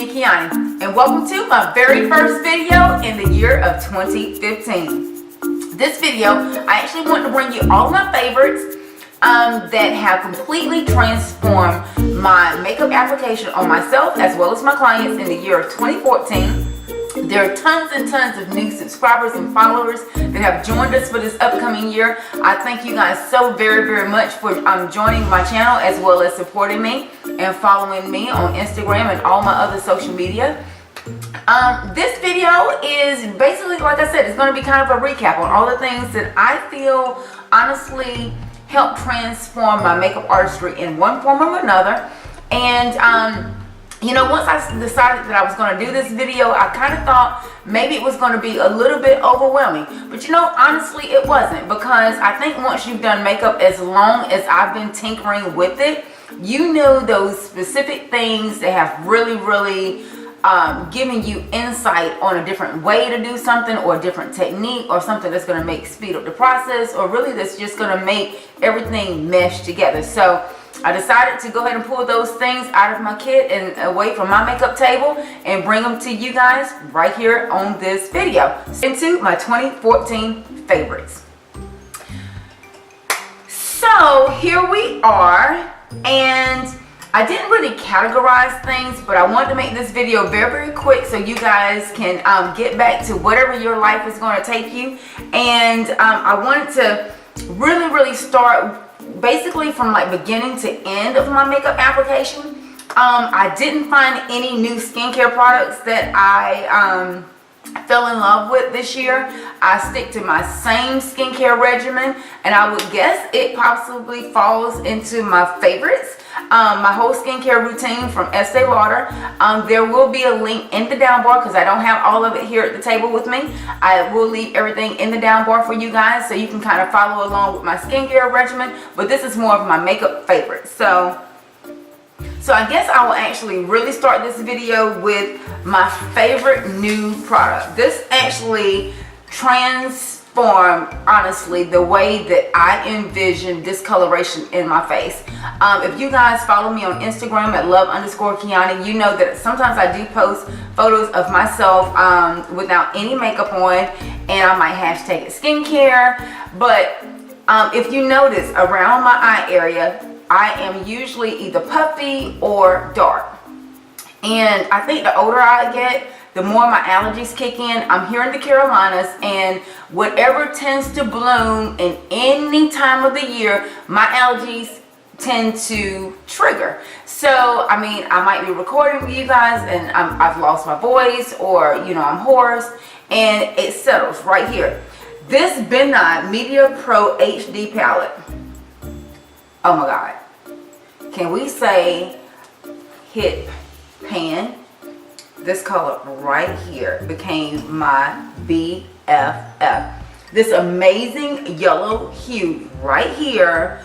me, Kiani, and welcome to my very first video in the year of 2015. This video, I actually want to bring you all of my favorites that have completely transformed my makeup application on myself as well as my clients in the year of 2014. There are tons and tons of new subscribers and followers that have joined us for this upcoming year. I thank you guys so very much for joining my channel as well as supporting me and following me on Instagram and all my other social media. This video is basically, like I said, it's going to be kind of a recap on all the things that I feel honestly helped transform my makeup artistry in one form or another. And you know, once I decided that I was going to do this video, I kind of thought maybe it was going to be a little bit overwhelming. But you know, honestly, it wasn't, because I think once you've done makeup as long as I've been tinkering with it, you know those specific things that have really given you insight on a different way to do something, or a different technique, or something that's going to speed up the process, or really that's just going to make everything mesh together. So I decided to go ahead and pull those things out of my kit and away from my makeup table and bring them to you guys right here on this video. Into my 2014 favorites. So here we are, and I didn't really categorize things, but I wanted to make this video very quick so you guys can get back to whatever your life is going to take you. And I wanted to really start basically from like beginning to end of my makeup application. I didn't find any new skincare products that I fell in love with this year. I stick to my same skincare regimen, and I would guess it possibly falls into my favorites. My whole skincare routine from Estee Lauder. There will be a link in the down bar because I don't have all of it here at the table with me. I will leave everything in the down bar for you guys so you can kind of follow along with my skincare regimen, but this is more of my makeup favorites. So I guess I will actually really start this video with my favorite new product. This actually transformed, honestly, the way that I envision discoloration in my face. If you guys follow me on Instagram at love_Kiani, you know that sometimes I do post photos of myself without any makeup on, and I might hashtag it skincare. But if you notice, around my eye area, I am usually either puffy or dark. And I think the older I get, the more my allergies kick in. I'm here in the Carolinas, and whatever tends to bloom in any time of the year, my allergies tend to trigger. So, I mean, I might be recording with you guys and I've lost my voice, or, you know, I'm hoarse, and it settles right here. This BenNye Media Pro HD palette. Oh my God. Can we say hit pan? This color right here became my BFF. This amazing yellow hue right here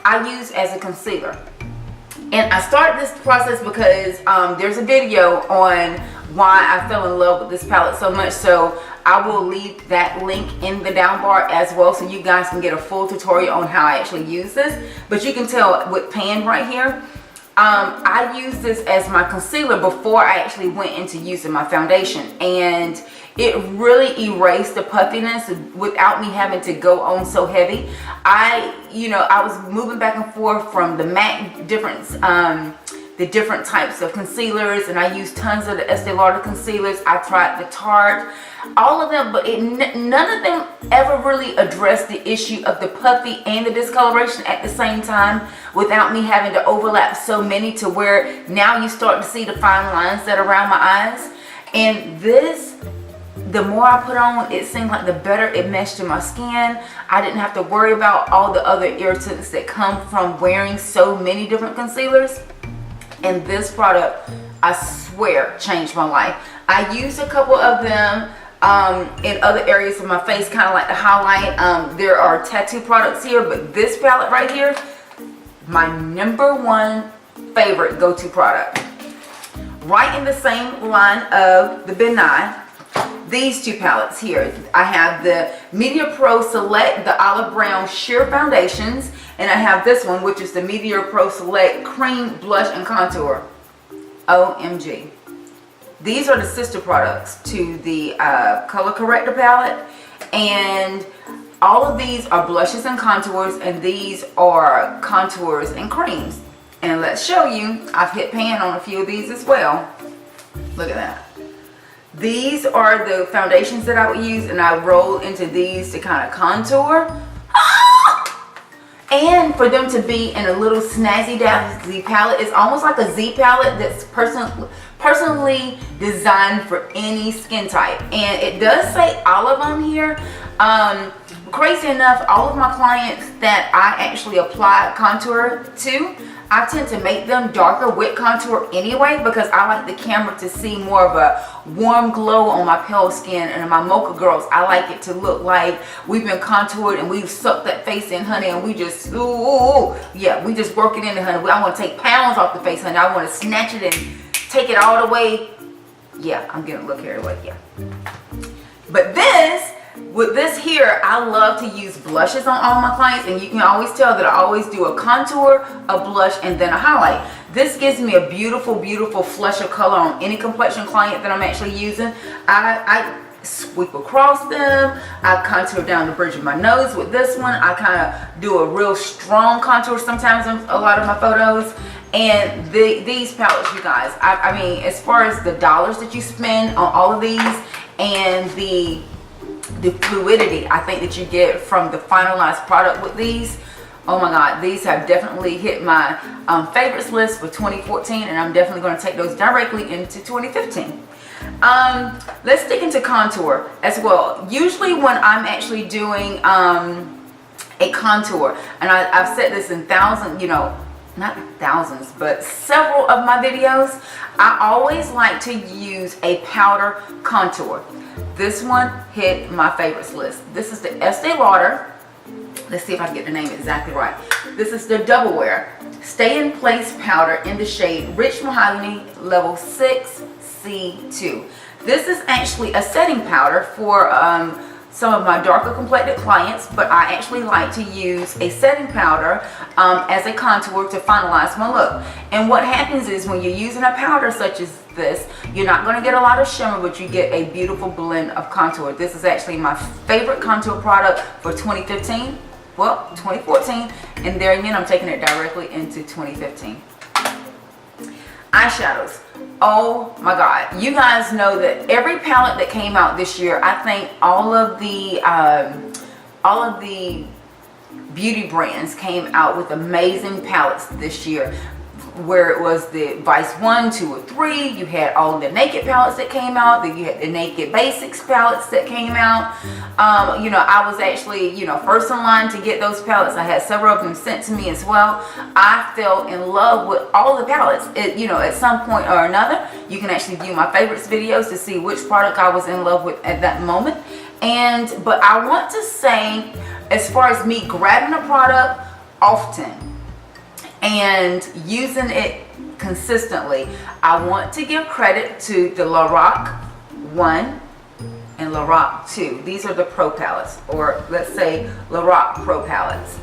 I use as a concealer. And I started this process because there's a video on why I fell in love with this palette so much. So I will leave that link in the down bar as well, so you guys can get a full tutorial on how I actually use this. But you can tell with pan right here, I used this as my concealer before I actually went into using my foundation, and it really erased the puffiness without me having to go on so heavy. I was moving back and forth from the matte difference, the different types of concealers, and I used tons of the Estee Lauder concealers. I tried the Tarte, all of them, but none of them ever really addressed the issue of the puffy and the discoloration at the same time, without me having to overlap so many to where now you start to see the fine lines that are around my eyes. And this, the more I put on, it seemed like the better it meshed in my skin. I didn't have to worry about all the other irritants that come from wearing so many different concealers. And this product, I swear, changed my life. I used a couple of them in other areas of my face, kind of like the highlight. There are tattoo products here, but this palette right here, my #1 favorite go-to product. Right in the same line of the BenNye, these two palettes here. I have the Media Pro Select, the Olive Brown Sheer Foundations, and I have this one, which is the Media Pro Select Cream Blush and Contour. OMG. These are the sister products to the Color Corrector palette, and all of these are blushes and contours, and these are contours and creams. And let's show you, I've hit pan on a few of these as well. Look at that. These are the foundations that I would use, and I roll into these to kind of contour. And for them to be in a little snazzy dazzly palette. It's almost like a Z palette that's personally designed for any skin type. And it does say olive on here. Crazy enough, all of my clients that I actually apply contour to, I tend to make them darker with contour anyway, because I like the camera to see more of a warm glow on my pale skin. And my mocha girls, I like it to look like we've been contoured and we've sucked that face in, honey, and we just, yeah, we just work it in, honey. I want to take pounds off the face, honey. I want to snatch it and take it all the way. Yeah, I'm getting a look here, like, yeah. But with this here, I love to use blushes on all my clients, and you can always tell that I always do a contour, a blush, and then a highlight. This gives me a beautiful, beautiful flush of color on any complexion client that I'm actually using. I sweep across them. I contour down the bridge of my nose with this one. I kind of do a real strong contour sometimes in a lot of my photos. And these palettes, you guys, I mean, as far as the dollars that you spend on all of these and the fluidity I think that you get from the finalized product with these, oh my god, these have definitely hit my favorites list for 2014, and I'm definitely going to take those directly into 2015. Let's stick into contour as well. Usually when I'm actually doing a contour, and I've said this in thousands, you know, not thousands, but several of my videos, I always like to use a powder contour. This one hit my favorites list. This is the Estee Lauder. Let's see if I can get the name exactly right. This is the Double Wear Stay in Place powder in the shade Rich Mahogany level 6C2. This is actually a setting powder for some of my darker complected clients, but I actually like to use a setting powder as a contour to finalize my look. And what happens is when you're using a powder such as this, you're not going to get a lot of shimmer, but you get a beautiful blend of contour. This is actually my favorite contour product for 2015, well, 2014, and there again, I'm taking it directly into 2015. Eyeshadows. Oh my god, you guys know that every palette that came out this year, I think all of the beauty brands came out with amazing palettes this year, where it was the Vice 1, 2, or 3. You had all of the Naked palettes that came out. Then you had the Naked Basics palettes that came out. You know, I was actually, you know, first in line to get those palettes. I had several of them sent to me as well. I fell in love with all the palettes. You know, at some point or another, you can actually view my favorites videos to see which product I was in love with at that moment. But I want to say, as far as me grabbing a product often and using it consistently, I want to give credit to the Lorac 1 and Lorac 2. These are the Pro palettes, or let's say Lorac Pro palettes.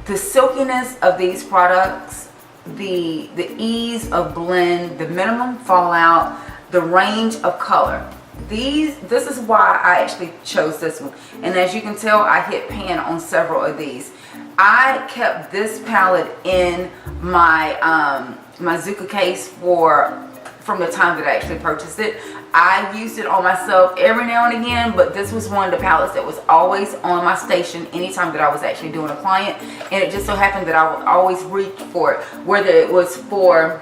The silkiness of these products, the ease of blend, the minimum fallout, the range of color. This is why I actually chose this one. And as you can tell, I hit pan on several of these. I kept this palette in my my Zucca case from the time that I actually purchased it. I used it on myself every now and again, but this was one of the palettes that was always on my station anytime that I was actually doing a client. And it just so happened that I would always reach for it, whether it was for,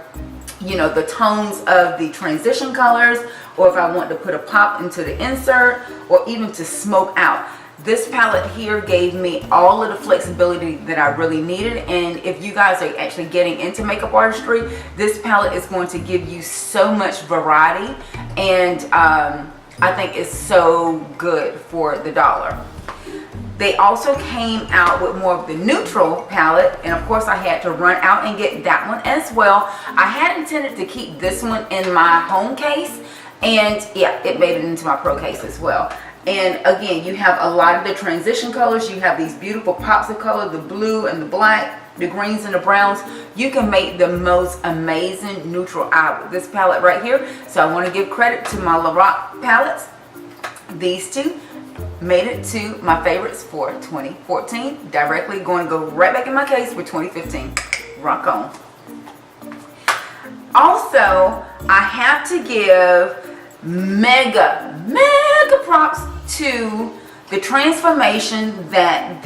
you know, the tones of the transition colors, or if I want to put a pop into the insert, or even to smoke out. This palette here gave me all of the flexibility that I really needed. And if you guys are actually getting into makeup artistry, this palette is going to give you so much variety, and I think it's so good for the dollar. They also came out with more of the neutral palette, and of course I had to run out and get that one as well. I had intended to keep this one in my home case, and yeah, it made it into my pro case as well. And again, you have a lot of the transition colors. You have these beautiful pops of color, the blue and the black, the greens and the browns. You can make the most amazing neutral eye with this palette right here. So I want to give credit to my Lorac palettes. These two made it to my favorites for 2014. Directly going to go right back in my case for 2015. Rock on. Also, I have to give mega props to the transformation that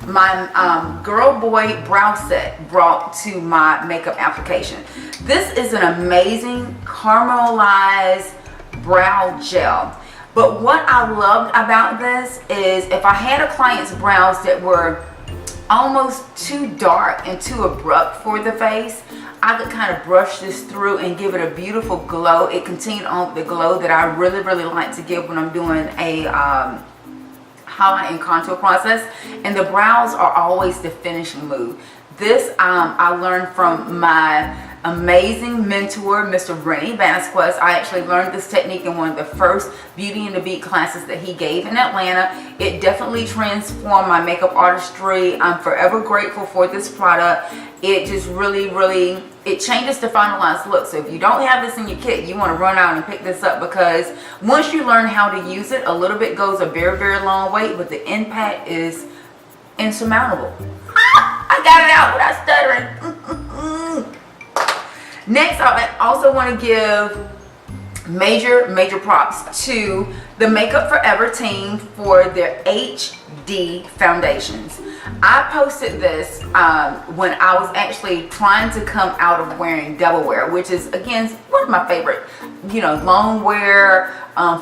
my girl boy brow set brought to my makeup application. This is an amazing caramelized brow gel. But what I loved about this is if I had a client's brows that were almost too dark and too abrupt for the face, I could kind of brush this through and give it a beautiful glow. It continued on the glow that I really like to give when I'm doing a highlight and contour process. And the brows are always the finishing move. This I learned from my amazing mentor, Mr. BenNye Vasquez. I actually learned this technique in one of the first Beauty and the Beat classes that he gave in Atlanta. It definitely transformed my makeup artistry. I'm forever grateful for this product. It just really, it changes the finalized look. So if you don't have this in your kit, you want to run out and pick this up, because once you learn how to use it, a little bit goes a very long way, but the impact is insurmountable. I got it out without stuttering. Next, I also want to give major props to the Makeup Forever team for their HD foundations. I posted this when I was actually trying to come out of wearing double wear, which is again one of my favorite, long wear,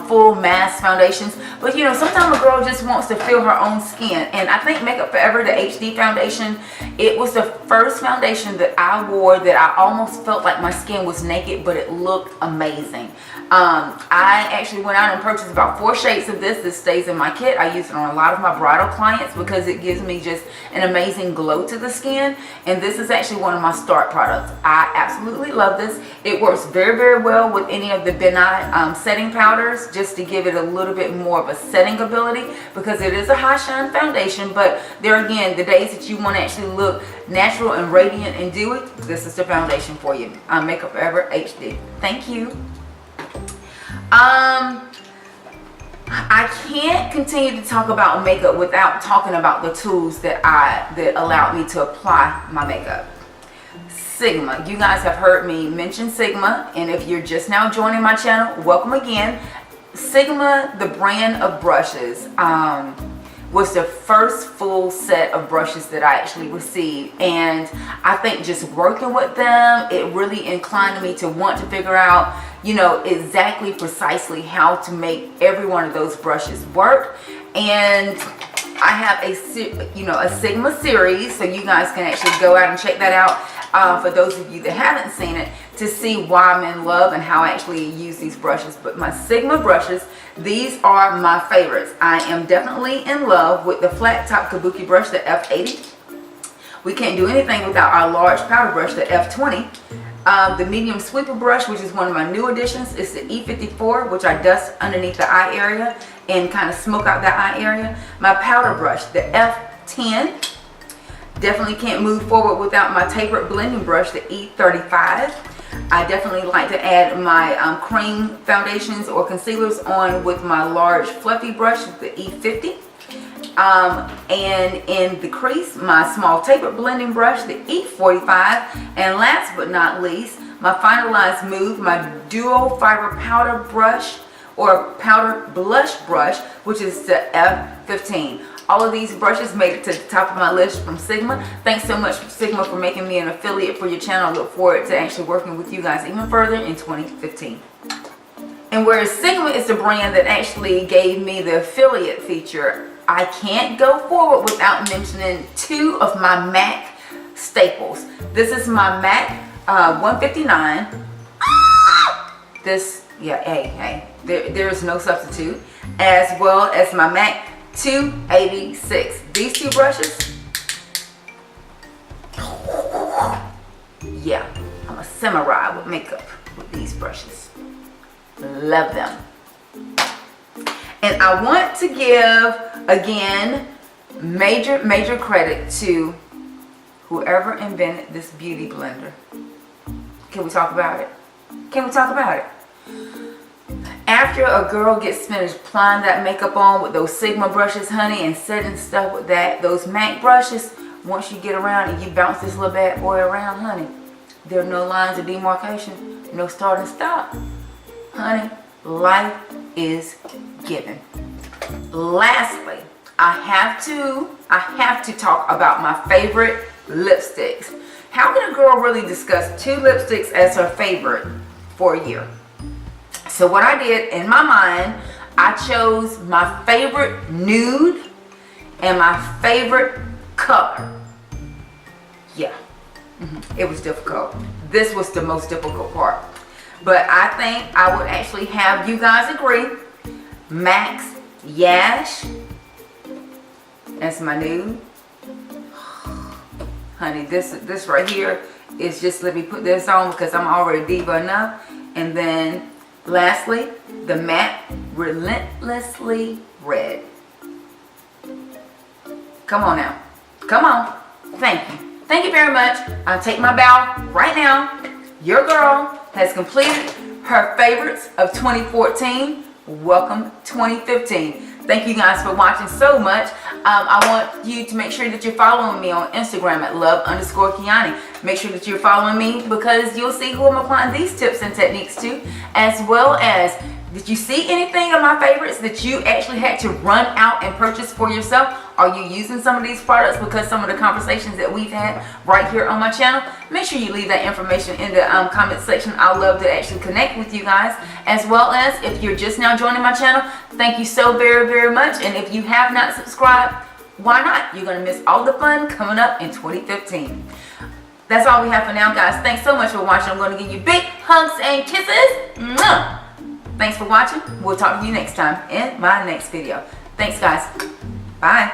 full mask foundations. But sometimes a girl just wants to feel her own skin, and I think Makeup Forever, the HD foundation, it was the first foundation that I wore that I almost felt like my skin was naked, but it looked amazing. I actually went out and purchased about 4 shades of this. This stays in my kit. I use it on a lot of my bridal clients because it gives me just an amazing glow to the skin. And this is actually one of my start products. I absolutely love this. It works very well with any of the BenNye setting powders, just to give it a little bit more of a setting ability, because it is a high shine foundation. But there again, the days that you want to actually look natural and radiant and dewy, this is the foundation for you. Makeup Forever HD. Thank you. I can't continue to talk about makeup without talking about the tools that allowed me to apply my makeup. Sigma. You guys have heard me mention Sigma, and if you're just now joining my channel, welcome again. Sigma, the brand of brushes, was the first full set of brushes that I actually received, and I think just working with them, it really inclined me to want to figure out exactly precisely how to make every one of those brushes work. And I have a Sigma series, so you guys can actually go out and check that out for those of you that haven't seen it, to see why I'm in love and how I actually use these brushes. But my Sigma brushes, these are my favorites. I am definitely in love with the flat top kabuki brush, the F80. We can't do anything without our large powder brush, the F20. The medium sweeper brush, which is one of my new additions, is the E54, which I dust underneath the eye area and kind of smoke out that eye area. My powder brush, the F10. Definitely can't move forward without my tapered blending brush, the E35. I definitely like to add my cream foundations or concealers on with my large fluffy brush, the E50. And in the crease, my small tapered blending brush, the E45. And last but not least, my finalized move, my duo fiber powder brush or powder blush brush, which is the F15. All of these brushes made it to the top of my list from Sigma. Thanks so much, Sigma, for making me an affiliate for your channel. I look forward to actually working with you guys even further in 2015. And whereas Sigma is the brand that actually gave me the affiliate feature, I can't go forward without mentioning 2 of my MAC staples. This is my MAC 159. This, yeah, hey, there is no substitute. As well as my MAC 286. These 2 brushes, yeah, I'm a samurai with makeup with these brushes. Love them. And I want to give, again, major credit to whoever invented this beauty blender. Can we talk about it? Can we talk about it? After a girl gets finished applying that makeup on with those Sigma brushes, honey, and setting stuff with those MAC brushes, once you get around and you bounce this little bad boy around, honey, there are no lines of demarcation, no start and stop. Honey, life is given. Lastly, I have to talk about my favorite lipsticks. How can a girl really discuss 2 lipsticks as her favorite for a year? So what I did in my mind, I chose my favorite nude and my favorite color. Yeah, it was difficult. This was the most difficult part. But I think I would actually have you guys agree. MAC's Yash. That's my nude. Honey, this right here is just, let me put this on because I'm already diva enough. And then lastly, the matte Relentlessly Red. Come on now. Come on. Thank you. Thank you very much. I'll take my bow right now. Your girl has completed her favorites of 2014. Welcome 2015. Thank you guys for watching so much. I want you to make sure that you're following me on Instagram at love_Kiani. Make sure that you're following me because you'll see who I'm applying these tips and techniques to, as well as, did you see anything of my favorites that you actually had to run out and purchase for yourself? Are you using some of these products because some of the conversations that we've had right here on my channel? Make sure you leave that information in the comment section. I'd love to actually connect with you guys, as well as if you're just now joining my channel, thank you so very much. And if you have not subscribed, why not? You're going to miss all the fun coming up in 2015. That's all we have for now, guys. Thanks so much for watching. I'm going to give you big hugs and kisses. Mwah! Thanks for watching. We'll talk to you next time in my next video. Thanks, guys. Bye.